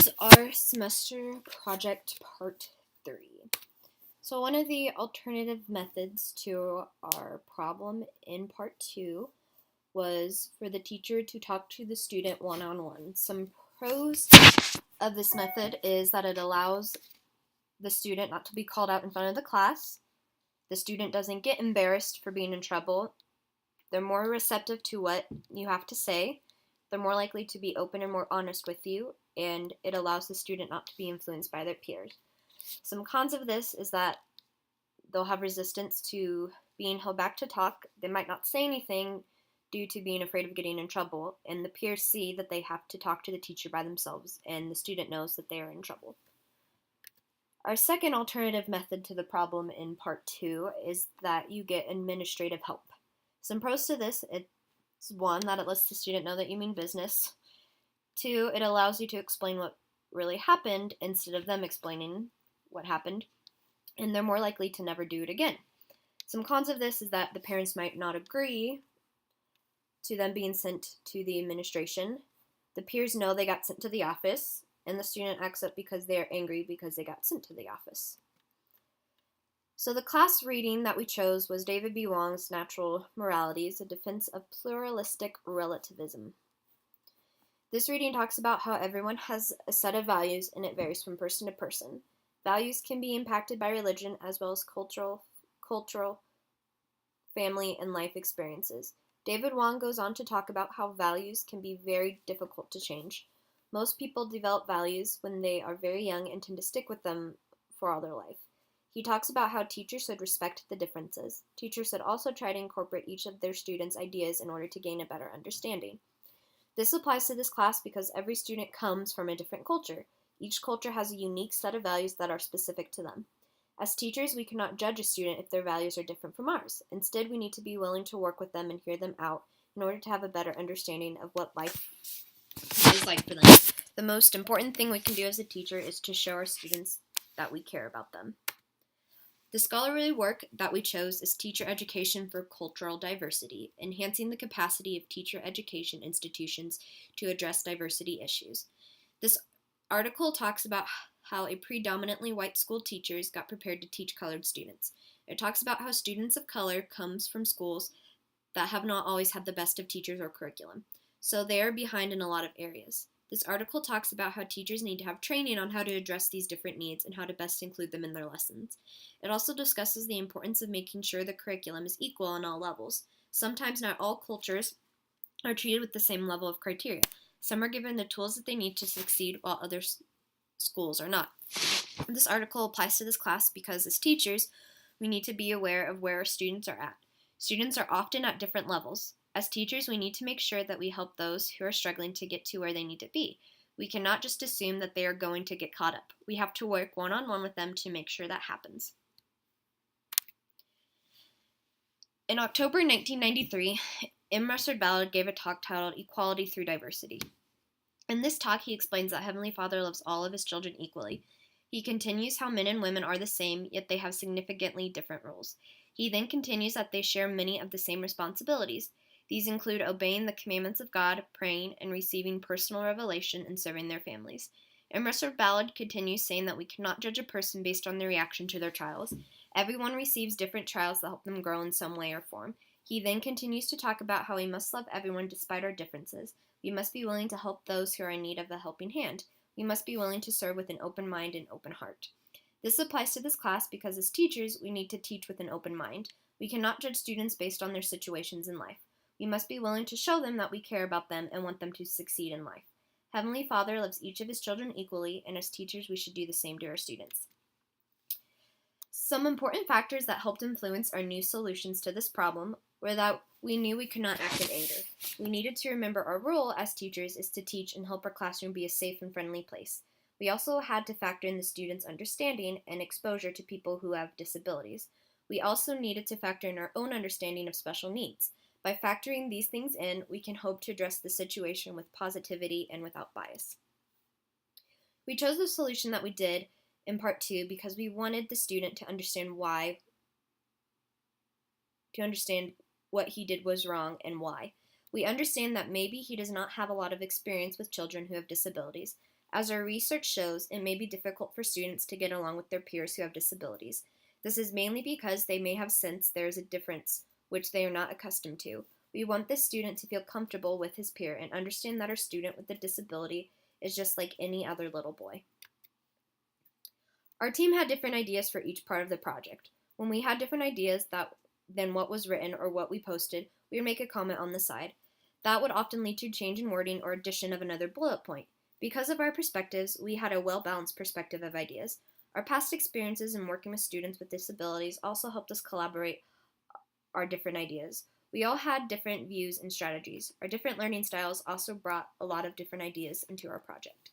is our semester project part 3. So one of the alternative methods to our problem in part 2 was for the teacher to talk to the student one-on-one. Some pros of this method is that it allows the student not to be called out in front of the class. The student doesn't get embarrassed for being in trouble. They're more receptive to what you have to say. They're more likely to be open and more honest with you, and it allows the student not to be influenced by their peers. Some cons of this is that they'll have resistance to being held back to talk. They might not say anything due to being afraid of getting in trouble, and the peers see that they have to talk to the teacher by themselves, and the student knows that they are in trouble. Our second alternative method to the problem in part 2 is that you get administrative help. Some pros to this, it's one, that it lets the student know that you mean business. 2, it allows you to explain what really happened instead of them explaining what happened, and they're more likely to never do it again. Some cons of this is that the parents might not agree to them being sent to the administration. The peers know they got sent to the office, and the student acts up because they are angry because they got sent to the office. So the class reading that we chose was David B. Wong's Natural Moralities, A Defense of Pluralistic Relativism. This reading talks about how everyone has a set of values and it varies from person to person. Values can be impacted by religion as well as cultural, family, and life experiences. David Wong goes on to talk about how values can be very difficult to change. Most people develop values when they are very young and tend to stick with them for all their life. He talks about how teachers should respect the differences. Teachers should also try to incorporate each of their students' ideas in order to gain a better understanding. This applies to this class because every student comes from a different culture. Each culture has a unique set of values that are specific to them. As teachers, we cannot judge a student if their values are different from ours. Instead, we need to be willing to work with them and hear them out in order to have a better understanding of what life is like for them. The most important thing we can do as a teacher is to show our students that we care about them. The scholarly work that we chose is Teacher Education for Cultural Diversity, Enhancing the Capacity of Teacher Education Institutions to Address Diversity Issues. This article talks about how a predominantly white school teachers got prepared to teach colored students. It talks about how students of color comes from schools that have not always had the best of teachers or curriculum, so they are behind in a lot of areas. This article talks about how teachers need to have training on how to address these different needs and how to best include them in their lessons. It also discusses the importance of making sure the curriculum is equal on all levels. Sometimes not all cultures are treated with the same level of criteria. Some are given the tools that they need to succeed while other schools are not. This article applies to this class because as teachers, we need to be aware of where our students are at. Students are often at different levels. As teachers, we need to make sure that we help those who are struggling to get to where they need to be. We cannot just assume that they are going to get caught up. We have to work one-on-one with them to make sure that happens. In October 1993, M. Russell Ballard gave a talk titled Equality Through Diversity. In this talk, he explains that Heavenly Father loves all of his children equally. He continues how men and women are the same, yet they have significantly different roles. He then continues that they share many of the same responsibilities. These include obeying the commandments of God, praying, and receiving personal revelation and serving their families. And Russell Ballard continues saying that we cannot judge a person based on their reaction to their trials. Everyone receives different trials that help them grow in some way or form. He then continues to talk about how we must love everyone despite our differences. We must be willing to help those who are in need of a helping hand. We must be willing to serve with an open mind and open heart. This applies to this class because as teachers, we need to teach with an open mind. We cannot judge students based on their situations in life. We must be willing to show them that we care about them and want them to succeed in life. Heavenly Father loves each of his children equally, and as teachers, we should do the same to our students. Some important factors that helped influence our new solutions to this problem were that we knew we could not act in anger. We needed to remember our role as teachers is to teach and help our classroom be a safe and friendly place. We also had to factor in the students' understanding and exposure to people who have disabilities. We also needed to factor in our own understanding of special needs. By factoring these things in, we can hope to address the situation with positivity and without bias. We chose the solution that we did in part 2 because we wanted the student to understand what he did was wrong and why. We understand that maybe he does not have a lot of experience with children who have disabilities. As our research shows, it may be difficult for students to get along with their peers who have disabilities. This is mainly because they may have sensed there is a difference which they are not accustomed to. We want this student to feel comfortable with his peer and understand that our student with a disability is just like any other little boy. Our team had different ideas for each part of the project. When we had different ideas than what was written or what we posted, we would make a comment on the side. That would often lead to change in wording or addition of another bullet point. Because of our perspectives, we had a well-balanced perspective of ideas. Our past experiences in working with students with disabilities also helped us collaborate our different ideas. We all had different views and strategies. Our different learning styles also brought a lot of different ideas into our project.